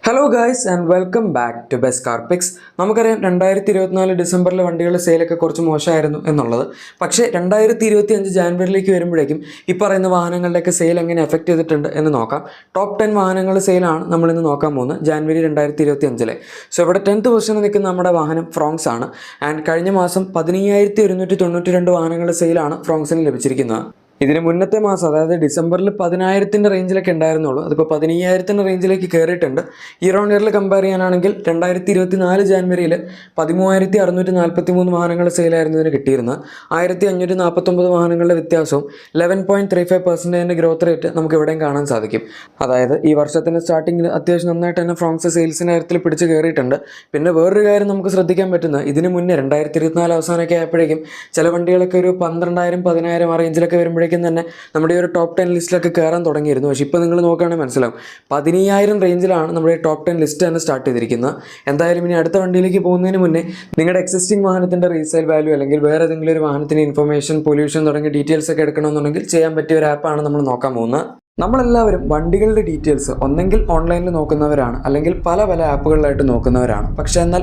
Hello guys and welcome back to best car picks. നമുക്കറിയാം 2024 ഡിസംബറിലെ വണ്ടികളുടെ സെയിലൊക്കെ കുറച്ച് മോശമായിരുന്നു എന്നുള്ളത്. പക്ഷേ 2025 ജാനുവരിയിലേക്ക് വരുമ്പോഴേക്കും ഈ പറയുന്ന വാഹനങ്ങളുടെയൊക്കെ സെയിൽ എങ്ങനെ എഫക്റ്റ് ചെയ്തിട്ടുണ്ട് എന്ന് നോക്കാം. ടോപ്പ് 10 വാഹനങ്ങളുടെ സെയിലാണ് നമ്മളിന്ന് നോക്കാൻ പോകുന്നത് ജാനുവരി 2025. സോ ഇവിടെ 10th പൊസിഷനിൽ നിൽക്കുന്ന നമ്മുടെ വാഹനം ഫ്രോങ്സ് ആണ്. ആൻഡ് കഴിഞ്ഞ മാസം 15,192 വാഹനങ്ങളുടെ സെയിലാണ് ഫ്രോങ്സിന് ലഭിച്ചിരിക്കുന്നത്. ഇതിന് മുന്നത്തെ മാസം അതായത് ഡിസംബറിൽ 10,000 റേഞ്ചിലൊക്കെ ഉണ്ടായിരുന്നുള്ളൂ. അതിപ്പോൾ 15,000 റേഞ്ചിലേക്ക് കയറിയിട്ടുണ്ട്. ഇയർ ഓൺ ഇയറിൽ കമ്പയർ ചെയ്യാനാണെങ്കിൽ 2024 ജാനുവരിയിൽ 13,643 വാഹനങ്ങളുടെ സെയിലായിരുന്നു ഇതിന് കിട്ടിയിരുന്നത്. 1,549 വാഹനങ്ങളുടെ വ്യത്യാസവും 11.35% ഗ്രോത്ത് റേറ്റ് നമുക്ക് ഇവിടെയും കാണാൻ സാധിക്കും. അതായത് ഈ വർഷത്തിൻ്റെ സ്റ്റാർട്ടിങ്ങിൽ അത്യാവശ്യം നന്നായിട്ട് തന്നെ ഫ്രോങ്സ് സെയിൽസിൻ്റെ കാര്യത്തിൽ പിടിച്ച് കയറിയിട്ടുണ്ട്. പിന്നെ വേറൊരു കാര്യം നമുക്ക് ശ്രദ്ധിക്കാൻ പറ്റുന്നത്, ഇതിന് മുന്നേ 2024 അവസാനമൊക്കെ ആയപ്പോഴേക്കും ചില വണ്ടികളൊക്കെ ഒരു 12,000 10,000 ആ റേഞ്ചിലൊക്കെ വരുമ്പോഴേക്കും തന്നെ നമ്മുടെ ഒരു ടോപ്പ് 10 ലിസ്റ്റിലൊക്കെ കയറാൻ തുടങ്ങിയിരുന്നു. പക്ഷേ ഇപ്പോൾ നിങ്ങൾ നോക്കുകയാണെങ്കിൽ മനസ്സിലാവും 15,000 റേഞ്ചിലാണ് നമ്മുടെ ടോപ്പ് 10 ലിസ്റ്റ് തന്നെ സ്റ്റാർട്ട് ചെയ്തിരിക്കുന്നത്. എന്തായാലും ഇനി അടുത്ത വണ്ടിയിലേക്ക് പോകുന്നതിന് മുന്നേ നിങ്ങളുടെ എക്സിസ്റ്റിംഗ് വാഹനത്തിൻ്റെ റീസെയിൽ വാല്യൂ അല്ലെങ്കിൽ വേറെ ഏതെങ്കിലും ഒരു വാഹനത്തിൻ്റെ ഇൻഫർമേഷൻ, പൊല്യൂഷൻ തുടങ്ങിയ ഡീറ്റെയിൽസ് ഒക്കെ എടുക്കണമെന്നുണ്ടെങ്കിൽ ചെയ്യാൻ പറ്റിയ ഒരു ആപ്പാണ് നമ്മൾ നോക്കാൻ പോകുന്നത്. നമ്മളെല്ലാവരും വണ്ടികളുടെ ഡീറ്റെയിൽസ് ഒന്നെങ്കിൽ ഓൺലൈനിൽ നോക്കുന്നവരാണ് അല്ലെങ്കിൽ പല ആപ്പുകളിലായിട്ട് നോക്കുന്നവരാണ്. പക്ഷേ എന്നാൽ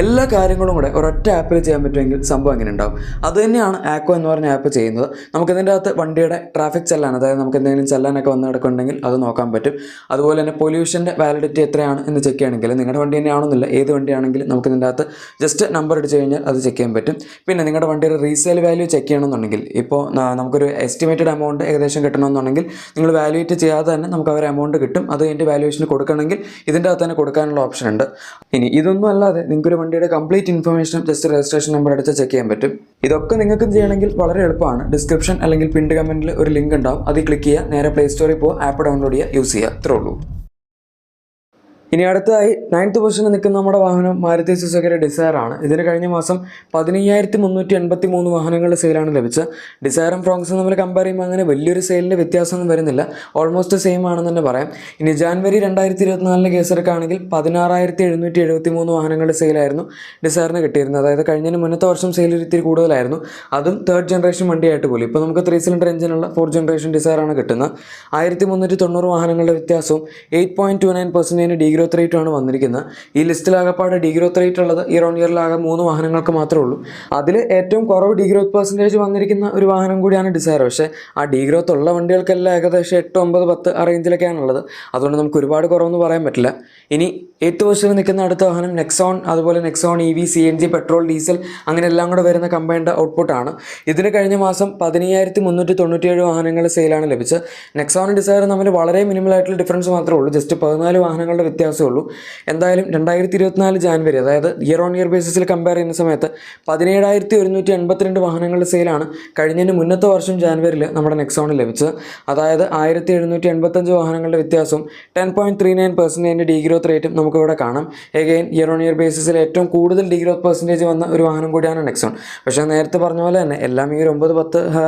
എല്ലാ കാര്യങ്ങളും കൂടെ ഒരൊറ്റ ആപ്പിൽ ചെയ്യാൻ പറ്റുമെങ്കിൽ സംഭവം എങ്ങനെ ഉണ്ടാവും? അതുതന്നെയാണ് ആക്കോ എന്ന് പറഞ്ഞ ആപ്പ് ചെയ്യുന്നത്. നമുക്കിതിൻ്റെ അകത്ത് വണ്ടിയുടെ ട്രാഫിക് ചെല്ലാൻ, അതായത് നമുക്ക് എന്തെങ്കിലും ചെല്ലാനൊക്കെ വന്ന് കിടക്കുന്നുണ്ടെങ്കിൽ അത് നോക്കാൻ പറ്റും. അതുപോലെ തന്നെ പൊല്യൂഷൻ്റെ വാലിഡിറ്റി എത്രയാണ് എന്ന് ചെക്ക് ചെയ്യണമെങ്കിൽ നിങ്ങളുടെ വണ്ടി തന്നെയാണെന്നില്ല, ഏത് വണ്ടിയാണെങ്കിലും നമുക്ക് ഇതിൻ്റെ അകത്ത് ജസ്റ്റ് നമ്പർ അടിച്ച് കഴിഞ്ഞാൽ അത് ചെക്ക് ചെയ്യാൻ പറ്റും. പിന്നെ നിങ്ങളുടെ വണ്ടിയുടെ റീസെയിൽ വാല്യൂ ചെക്ക് ചെയ്യണമെന്നുണ്ടെങ്കിൽ ഇപ്പോൾ നമുക്കൊരു എസ്റ്റിമേറ്റഡ് എമൗണ്ട് ഏകദേശം കിട്ടണമെന്നുണ്ടെങ്കിൽ നിങ്ങൾ വാല്യൂറ്റ് ചെയ്യാതെ തന്നെ നമുക്ക് അവർ എമൗണ്ട് കിട്ടും. അത് അതിൻ്റെ വാല്യൂഷന് കൊടുക്കണമെങ്കിൽ ഇതിൻ്റെ അകത്ത് തന്നെ കൊടുക്കാനുള്ള ഓപ്ഷൻ ഉണ്ട്. ഇനി ഇതൊന്നും അല്ലാതെ നിങ്ങൾക്കൊരു വണ്ടിയുടെ കംപ്ലീറ്റ് ഇൻഫർമേഷനും ജസ്റ്റ് രജിസ്ട്രേഷൻ നമ്പർ അടിച്ച് ചെക്ക് ചെയ്യാൻ പറ്റും. ഇതൊക്കെ നിങ്ങൾക്ക് ചെയ്യണമെങ്കിൽ വളരെ എളുപ്പമാണ്. ഡിസ്ക്രിപ്ഷൻ അല്ലെങ്കിൽ പിൻഡ് കമൻറ്റിൽ ഒരു ലിങ്ക് ഉണ്ടാവും, അതിൽ ക്ലിക്ക് ചെയ്യുക, നേരെ പ്ലേ സ്റ്റോറിൽ പോകുക, ആപ്പ് ഡൗൺലോഡ് ചെയ്യുക, യൂസ് ചെയ്യുക, ഇത്രേ ഉള്ളൂ. ഇനി അടുത്തതായി 9th പൊസിഷനിൽ നിൽക്കുന്ന നമ്മുടെ വാഹനം മാരുതി സുസുക്കിയുടെ ഡിസയർ ആണ്. ഇതിന് കഴിഞ്ഞ മാസം 15,383 വാഹനങ്ങളുടെ സെയിലാണ് ലഭിച്ചത്. ഡിസയറും ഫ്രോങ്സും നമ്മൾ കമ്പയർ ചെയ്യുമ്പോൾ അങ്ങനെ വലിയൊരു സെയിലിൻ്റെ വ്യത്യാസമൊന്നും വരുന്നില്ല, ഓൾമോസ്റ്റ് സെയിം ആണെന്ന് തന്നെ പറയാം. ഇനി ജാനുവരി 2024 കേസെടുക്കുകയാണെങ്കിൽ 16,773 വാഹനങ്ങളുടെ സെയിലായിരുന്നു ഡിസയറിന് കിട്ടിയിരുന്നത്. അതായത് കഴിഞ്ഞതിന് മുന്നത്തെ വർഷം സെയിൽ ഇത്തിരി കൂടുതലായിരുന്നു. അതും 3rd ജനറേഷൻ വണ്ടിയായിട്ട് പോലും. ഇപ്പോൾ നമുക്ക് 3 സിലിണ്ടർ എഞ്ചിനുള്ള 4th ജനറേഷൻ ഡിസയറാണ് കിട്ടുന്നത്. 1,390 വാഹനങ്ങളുടെ വ്യത്യാസവും 8.29% ഡീഗ്രോ റേറ്റാണ് വന്നിരിക്കുന്നത്. ഈ ലിസ്റ്റിലാകപ്പാട് ഡീഗ്രോത്ത് റേറ്റ് ഉള്ളത് ഇയർ ഓൺ ഇയറിലാകെ 3 വാഹനങ്ങൾക്ക് മാത്രമേ ഉള്ളൂ. അതിൽ ഏറ്റവും കുറവ് ഡീഗ്രോത്ത് പെർസെൻറ്റേജ് വന്നിരിക്കുന്ന ഒരു വാഹനം കൂടിയാണ് ഡിസയർ. പക്ഷേ ആ ഡീഗ്രോത്ത് ഉള്ള വണ്ടികൾക്കെല്ലാം ഏകദേശം 8, 9, 10 ആ റേഞ്ചിലൊക്കെയാണുള്ളത്. അതുകൊണ്ട് നമുക്ക് ഒരുപാട് കുറവെന്ന് പറയാൻ പറ്റില്ല. ഇനി 8th പൊസിഷനിൽ നിൽക്കുന്ന അടുത്ത വാഹനം നെക്സോൺ. അതുപോലെ Nexon EV, CNG, petrol, diesel അങ്ങനെ എല്ലാം കൂടെ വരുന്ന കമ്പൈൻഡ് ഔട്ട്പുട്ടാണ്. ഇതിന് കഴിഞ്ഞ മാസം 15,397 വാഹനങ്ങളുടെ സെയിലാണ് ലഭിച്ചത്. നെക്സോൺ ഡിസയർ തമ്മിൽ വളരെ മിനിമലായിട്ടുള്ള ഡിഫറൻസ് മാത്രമേ ഉള്ളൂ, ജസ്റ്റ് 14 വാഹനങ്ങളുടെ വ്യത്യാസമേ ഉള്ളൂ. എന്തായാലും 2024 ജാനുവരി, അതായത് ഇയർ ഓൺ ഇയർ ബേസിസിൽ കമ്പയർ ചെയ്യുന്ന സമയത്ത് 17,182 വാഹനങ്ങളുടെ സെയിലാണ് കഴിഞ്ഞതിന് മുന്നത്തെ വർഷം ജാനുവരിയിൽ നമ്മുടെ നെക്സോണിൽ ലഭിച്ചത്. അതായത് 1,785 വാഹനങ്ങളുടെ വ്യത്യാസവും 10.39% ഡീഗ്രോത്ത് റേറ്റും നമുക്കിവിടെ കാണാം. എഗെയിൻ ഇയർ ഓൺ ഇയർ ബേസിസിൽ ഏറ്റവും കൂടുതൽ ഡീഗ്രോത്ത് പെർസെൻറ്റേജ് വന്ന ഒരു വാഹനം കൂടിയാണ് നെക്സോൺ. പക്ഷേ നേരത്തെ പറഞ്ഞ പോലെ തന്നെ എല്ലാം ഈ ഒരു 9, 10,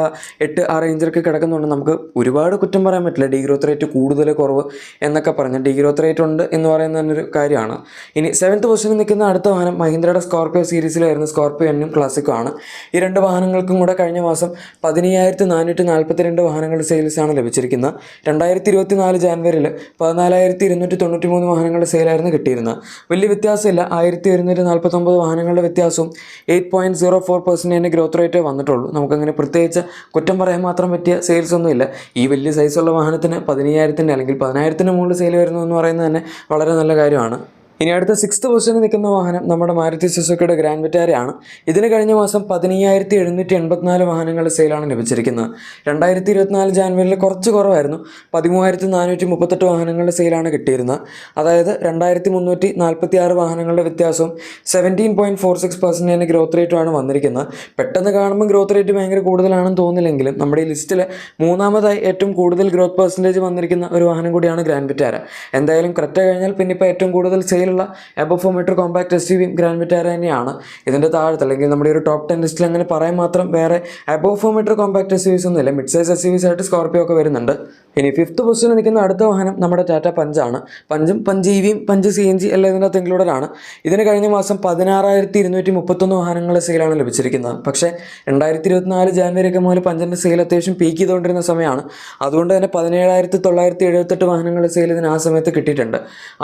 8 ആ റേഞ്ചിലൊക്കെ കിടക്കുന്നുണ്ട്. നമുക്ക് ഒരുപാട് കുറ്റം പറയാൻ പറ്റില്ല, ഡീഗ്രോത്ത് റേറ്റ് കൂടുതൽ കുറവ് എന്നൊക്കെ പറഞ്ഞാൽ ഡീഗ്രോത്ത് റേറ്റ് ഉണ്ട് എന്ന് പറയുന്ന തന്നെ ഒരു കാര്യമാണ്. ഇനി 7th പൊസിഷനിൽ നിൽക്കുന്ന അടുത്ത വാഹനം മഹീന്ദ്രയുടെ സ്കോർപിയോ സീരീസിലായിരുന്നു. സ്കോർപിയോ N ക്ലാസിക്കും ആണ്. ഈ 2 വാഹനങ്ങൾക്കും കൂടെ കഴിഞ്ഞ മാസം 15,442 വാഹനങ്ങളുടെ സെയിൽസാണ് ലഭിച്ചിരിക്കുന്നത്. 2024 ജാനുവരിയിൽ 14,293 വാഹനങ്ങളുടെ സെയിലായിരുന്നു കിട്ടിയിരുന്നത്. വലിയ വ്യത്യാസമില്ല, 1,149 വാഹനങ്ങളുടെ വ്യത്യാസവും 8.04% ഗ്രോത്ത് റേറ്റ് വന്നിട്ടുള്ളൂ. നമുക്കങ്ങനെ പ്രത്യേകിച്ച് കുറ്റം പറയാൻ മാത്രം പറ്റിയ സെയിൽസ് ഒന്നുമില്ല. ഈ വലിയ സൈസുള്ള വാഹനത്തിന് 15,000 അല്ലെങ്കിൽ 10,000 മുകളിൽ സെയിൽ വരുന്നു എന്ന് പറയുന്നത് തന്നെ വളരെ നല്ല കാര്യമാണ്. ഇനി അടുത്ത 6th പൊസിഷനിൽ നിൽക്കുന്ന വാഹനം നമ്മുടെ മാരുതി സുസുക്കിയുടെ ഗ്രാൻഡ് വിറ്റാരയാണ്. ഇതിന് കഴിഞ്ഞ മാസം 15,784 വാഹനങ്ങളുടെ സെയിലാണ് ലഭിച്ചിരിക്കുന്നത്. 2024 ജാനുവരിയിൽ കുറച്ച് കുറവായിരുന്നു, 13,438 വാഹനങ്ങളുടെ സെയിലാണ് കിട്ടിയിരുന്നത്. അതായത് 2,346 വാഹനങ്ങളുടെ വ്യത്യാസവും 17.46% ഗ്രോത്ത് റേറ്റുമാണ് വന്നിരിക്കുന്നത്. പെട്ടെന്ന് കാണുമ്പോൾ ഗ്രോത്ത് റേറ്റ് ഭയങ്കര കൂടുതലാണെന്ന് തോന്നില്ലെങ്കിലും നമ്മുടെ ഈ ലിസ്റ്റിൽ 3ാമതായി ഏറ്റവും കൂടുതൽ ഗ്രോത്ത് പെർസെൻറ്റേജ് വന്നിരിക്കുന്ന ഒരു വാഹനം കൂടിയാണ് ഗ്രാൻഡ് വിറ്റാര. എന്തായാലും ക്രെറ്റ കഴിഞ്ഞാൽ പിന്നെ ഇപ്പോൾ ഏറ്റവും കൂടുതൽ സെയിൽ സെയിലുള്ള എബോ 4 മീറ്റർ കോമ്പാക്ട് എസ് യു വിയും ഗ്രാൻഡ് വിറ്റാര തന്നെയാണ്. ഇതിൻ്റെ താഴത്ത് അല്ലെങ്കിൽ നമ്മുടെ ഒരു ടോപ്പ് 10 ലിസ്റ്റിൽ അങ്ങനെ പറയാൻ മാത്രം വേറെ എബോ 4 meter compact S U Vs ഒന്നുമില്ല. Mid size SUVs ആയിട്ട് സ്കോർപിയോ ഒക്കെ വരുന്നുണ്ട്. ഇനി 5th പൊസിഷനിൽ നിൽക്കുന്ന അടുത്ത വാഹനം നമ്മുടെ ടാറ്റ പഞ്ചാണ്. പഞ്ചും പഞ്ച് ഇവിയും പഞ്ച് CNG എല്ലാം ഇതിനകത്ത് ഇൻക്ലൂഡഡ് ആണ്. ഇതിന് കഴിഞ്ഞ മാസം 16,231 വാഹനങ്ങളുടെ സെയിലാണ് ലഭിച്ചിരിക്കുന്നത്. പക്ഷേ 2024 ജാനുവരി ഒക്കെ മുതൽ പഞ്ചിൻ്റെ സെയിൽ അത്യാവശ്യം പീക്ക് ചെയ്തുകൊണ്ടിരുന്ന സമയമാണ്. അതുകൊണ്ട് തന്നെ 17,978 വാഹനങ്ങളുടെ സെയിൽ ഇതിന് ആ സമയത്ത് കിട്ടിയിട്ടുണ്ട്.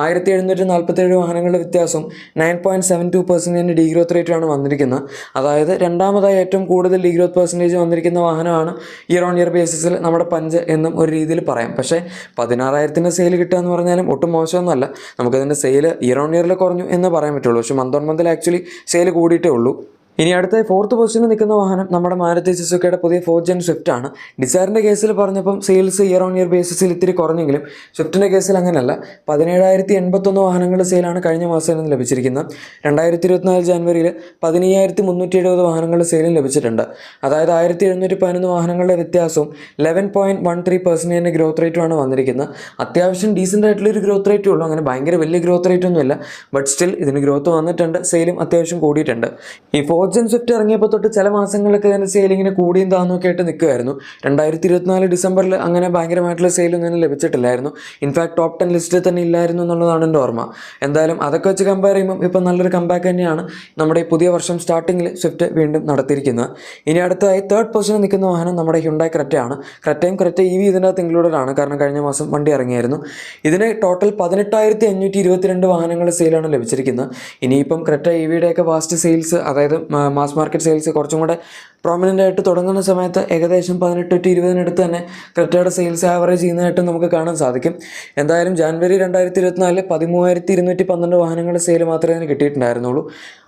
1,747 വാഹനങ്ങളുടെ വ്യത്യാസം 9.72% ഡീഗ്രോത്ത് റേറ്റാണ് വന്നിരിക്കുന്നത്. അതായത് രണ്ടാമതായി ഏറ്റവും കൂടുതൽ ഡീഗ്രോത്ത് പെർസെൻറ്റേജ് വന്നിരിക്കുന്ന വാഹനമാണ് ഇയർ ഓൺ ഇയർ ബേസിസിൽ നമ്മുടെ പഞ്ച് എന്നും ഒരു രീതിയിൽ പറയാം. പക്ഷേ 16,000 സെയിൽ കിട്ടുക എന്ന് പറഞ്ഞാലും ഒട്ടും മോശമൊന്നുമല്ല. നമുക്കതിൻ്റെ സെയിൽ ഇയർ ഓൺ ഇയറിൽ കുറഞ്ഞു എന്ന് പറയാൻ പറ്റുള്ളൂ. പക്ഷേ മന്ത് ഓൺ മന്തിൽ ആക്ച്വലി സെയിൽ കൂടിയിട്ടേ ഉള്ളൂ. ഇനി അടുത്ത 4th പൊസിഷനിൽ നിൽക്കുന്ന വാഹനം നമ്മുടെ മാരുതി സുസുക്കിയുടെ പുതിയ 4th ജെൻ സ്വിഫ്റ്റ് ആണ്. ഡിസയറിൻ്റെ കേസിൽ പറഞ്ഞപ്പം സെയിൽസ് ഇയർ ഓൺ ഇയർ ബേസിസിൽ ഇത്തിരി കുറഞ്ഞെങ്കിലും സ്വിഫ്റ്റിൻ്റെ കേസിൽ അങ്ങനെയല്ല. 17,081 വാഹനങ്ങളുടെ സെയിലാണ് കഴിഞ്ഞ മാസം നിന്ന് ലഭിച്ചിരിക്കുന്നത്. 2024 ജാനുവരിയിൽ 15,370 വാഹനങ്ങളുടെ സെയിലും ലഭിച്ചിട്ടുണ്ട്. അതായത് 1,711 വാഹനങ്ങളുടെ വ്യത്യാസവും 11.13% ഗ്രോത്ത് റേറ്റുമാണ് വന്നിരിക്കുന്നത്. അത്യാവശ്യം ഡീസൻ്റ് ആയിട്ടുള്ളൊരു ഗ്രോത്ത് റേറ്റേ ഉള്ളൂ. അങ്ങനെ ഭയങ്കര വലിയ ഗ്രോത്ത് റേറ്റ് ഒന്നുമില്ല. ബട്ട് സ്റ്റിൽ ഇതിന് ഗ്രോത്ത് വന്നിട്ടുണ്ട്. സെയിലും അത്യാവശ്യം കൂടിയിട്ടുണ്ട്. ഈ 4th ജെൻ സ്വിഫ്റ്റ് ഇറങ്ങിയപ്പോൾ തൊട്ട് ചില മാസങ്ങളൊക്കെ അതിൻ്റെ സെയിൽ ഇങ്ങനെ കൂടിയും താന്നൊക്കെ ആയിട്ട് നിൽക്കുമായിരുന്നു. 2024 ഡിസംബറിൽ അങ്ങനെ ഭയങ്കരമായിട്ടുള്ള സെയിലൊന്നും തന്നെ ലഭിച്ചിട്ടില്ലായിരുന്നു. ഇൻഫാക്ട് ടോപ്പ് 10 ലിസ്റ്റിൽ തന്നെ ഇല്ലായിരുന്നു എന്നുള്ളതാണ് എൻ്റെ ഓർമ്മ. എന്തായാലും അതൊക്കെ വെച്ച് കമ്പയർ ചെയ്യുമ്പോൾ ഇപ്പോൾ നല്ലൊരു കമ്പാക്ക് തന്നെയാണ് നമ്മുടെ ഈ പുതിയ വർഷം സ്റ്റാർട്ടിങ്ങിൽ സ്വിഫ്റ്റ് വീണ്ടും നടത്തിയിരിക്കുന്നത്. ഇനി അടുത്തതായി 3rd പൊസിഷനിൽ നിൽക്കുന്ന വാഹനം നമ്മുടെ ഹ്യുണ്ടായി ക്രെറ്റയാണ്. ക്രെറ്റയും ക്രെറ്റ EV ഇതിനകത്ത് ഇൻക്ലൂഡഡ് ആണ്. കാരണം കഴിഞ്ഞ മാസം വണ്ടി ഇറങ്ങിയായിരുന്നു. ഇതിന് ടോട്ടൽ 18,522 വാഹനങ്ങളുടെ സെയിലാണ് ലഭിച്ചിരിക്കുന്നത്. ഇനിയിപ്പം ക്രെറ്റ EVയുടെയൊക്കെ വാസ്റ്റ് സെയിൽസ്, അതായത് മാസ് മാർക്കറ്റ് സെയിൽസ് കുറച്ചും കൂടെ പ്രോമിനൻ്റ് ആയിട്ട് തുടങ്ങുന്ന സമയത്ത് ഏകദേശം 18-20 തന്നെ ക്രെറ്റയുടെ സെയിൽസ് ആവറേജ് ചെയ്യുന്നതായിട്ട് നമുക്ക് കാണാൻ സാധിക്കും. എന്തായാലും ജാനുവരി 2024 13,212 വാഹനങ്ങളുടെ സെയിൽ മാത്രമേ അതിന് കിട്ടിയിട്ടുണ്ടായിരുന്നുള്ളൂ.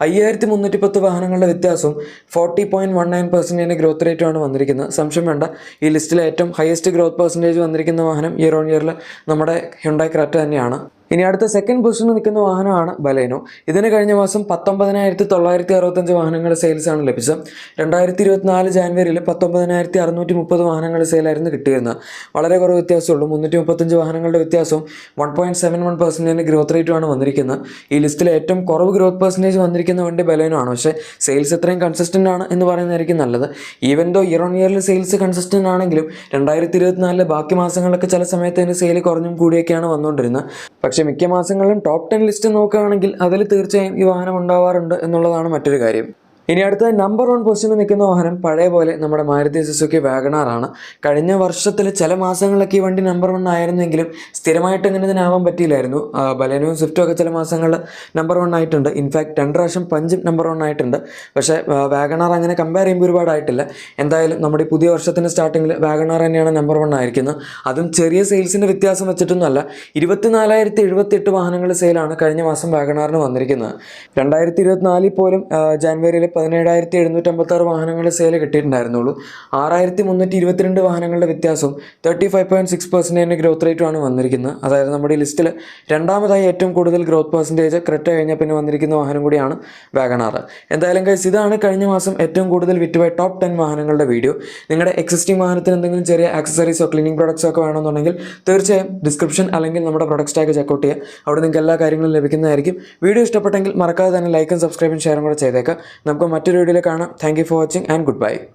5,310 വാഹനങ്ങളുടെ വ്യത്യാസവും 40.19% ഗ്രോത്ത് റേറ്റുമാണ് വന്നിരിക്കുന്നത്. സംശയം വേണ്ട, ഈ ലിസ്റ്റിലെ ഏറ്റവും ഹയസ്റ്റ് ഗ്രോത്ത് പെർസെൻറ്റേജ് വന്നിരിക്കുന്ന വാഹനം ഇയർ ഓൺ ഇയറിൽ നമ്മുടെ ഹ്യുണ്ടായി ക്രെറ്റ തന്നെയാണ്. ഇനി അടുത്ത 2nd പൊസിഷനിൽ നിൽക്കുന്ന വാഹനമാണ് ബലേനോ. ഇതിന് കഴിഞ്ഞ മാസം 19,965 വാഹനങ്ങളുടെ സെയിൽസാണ് ലഭിച്ചത്. 2024 ജാനുവരിയിൽ 19,630 വാഹനങ്ങളുടെ സെയിലായിരുന്നു കിട്ടിയിരുന്നത്. വളരെ കുറവ് വ്യത്യാസമുള്ളൂ. 335 വാഹനങ്ങളുടെ വ്യത്യാസവും 1.71% ഗ്രോത്ത് റേറ്റുമാണ് വന്നിരിക്കുന്നത്. ഈ ലിസ്റ്റിലെ ഏറ്റവും കുറവ് ഗ്രോത്ത് പെർസെൻറ്റേജ് വന്നിരിക്കുന്ന വണ്ടി ബലേനോ ആണ്. പക്ഷേ സെയിൽസ് എത്രയും കൺസിസ്റ്റൻ്റ് ആണ് എന്ന് പറയുന്നതായിരിക്കും നല്ലത്. ഈവൻ ദോ ഇയർ ഓൺ ഇയറിൽ സെയിൽസ് കൺസിസ്റ്റൻ്റ് ആണെങ്കിലും 2024 ബാക്കി മാസങ്ങളൊക്കെ ചില സമയത്ത് അതിൻ്റെ സെയിൽ കുറഞ്ഞും കൂടിയൊക്കെയാണ് വന്നുകൊണ്ടിരുന്നത്. പക്ഷേ മിക്ക മാസങ്ങളിലും ടോപ്പ് 10 ലിസ്റ്റ് നോക്കുകയാണെങ്കിൽ അതിൽ തീർച്ചയായും ഈ വാഹനം ഉണ്ടാവാറുണ്ട് എന്നുള്ളതാണ് മറ്റൊരു കാര്യം. ഇനി അടുത്ത നമ്പർ 1 പൊസിഷനിൽ നിൽക്കുന്ന വാഹനം പഴയ പോലെ നമ്മുടെ മാരുതി സുസുക്കി വാഗണാറാണ്. കഴിഞ്ഞ വർഷത്തിൽ ചില മാസങ്ങളിലൊക്കെ ഈ വണ്ടി നമ്പർ 1 ആയിരുന്നെങ്കിലും സ്ഥിരമായിട്ട് അങ്ങനെ ഇതിനാവാൻ പറ്റിയില്ലായിരുന്നു. ബലേനോയും സ്വിഫ്റ്റും ഒക്കെ ചില മാസങ്ങളിൽ നമ്പർ 1 ആയിട്ടുണ്ട്. ഇൻഫാക്ട് 2 പ്രാവശ്യം പഞ്ചും നമ്പർ 1 ആയിട്ടുണ്ട്. പക്ഷേ വാഗണാർ അങ്ങനെ കമ്പയർ ചെയ്യുമ്പോൾ ഒരുപാടായിട്ടില്ല. എന്തായാലും നമ്മുടെ ഈ പുതിയ വർഷത്തിൻ്റെ സ്റ്റാർട്ടിങ്ങിൽ വാഗണാർ തന്നെയാണ് നമ്പർ 1 ആയിരിക്കുന്നത്. അതും ചെറിയ സെയിൽസിൻ്റെ വ്യത്യാസം വെച്ചിട്ടൊന്നുമല്ല. 24,078 വാഹനങ്ങളുടെ സെയിലാണ് കഴിഞ്ഞ മാസം വാഗണാറിന് വന്നിരിക്കുന്നത്. 2024 പോലും ജാനുവരിയിൽ 17,756 വാഹനങ്ങളുടെ സെയിൽ കിട്ടിയിട്ടുണ്ടായിരുന്നുള്ളൂ. 6,322 വാഹനങ്ങളുടെ വ്യത്യാസവും 35.6% ഗ്രോത്ത് റേറ്റുമാണ് വന്നിരിക്കുന്നത്. അതായത് നമ്മുടെ ഈ ലിസ്റ്റിൽ രണ്ടാമതായി ഏറ്റവും കൂടുതൽ ഗ്രോത്ത് പെർസെൻറ്റേജ് ക്രെറ്റ കഴിഞ്ഞാൽ പിന്നെ വന്നിരിക്കുന്ന വാഹനം കൂടിയാണ് വാഗണാർ. എന്തായാലും ഗൈസ്, ഇതാണ് കഴിഞ്ഞ മാസം ഏറ്റവും കൂടുതൽ വിറ്റുപോയ ടോപ്പ് 10 വാഹനങ്ങളുടെ വീഡിയോ. നിങ്ങളുടെ എക്സിസ്റ്റിംഗ് വാഹനത്തിന് എന്തെങ്കിലും ചെറിയ ആക്സസറീസോ ക്ലീനിങ് പ്രോഡക്ട്സോ ഒക്കെ വേണമെന്നുണ്ടെങ്കിൽ തീർച്ചയായും ഡിസ്ക്രിപ്ഷൻ അല്ലെങ്കിൽ നമ്മുടെ പ്രൊഡക്റ്റ് ടാഗ് ചെക്കൗട്ട് ചെയ്യുക. അവിടെ നിങ്ങൾക്ക് എല്ലാ കാര്യങ്ങളും ലഭിക്കുന്നതായിരിക്കും. വീഡിയോ ഇഷ്ടപ്പെട്ടെങ്കിൽ മറക്കാതെ തന്നെ ലൈക്കും സബ്സ്ക്രൈബും ഷെയറും കൂടെ ചെയ്തേക്കാം. നമുക്ക് മറ്റൊരു വീഡിയോയിൽ കാണാം. Thank you for watching and good bye.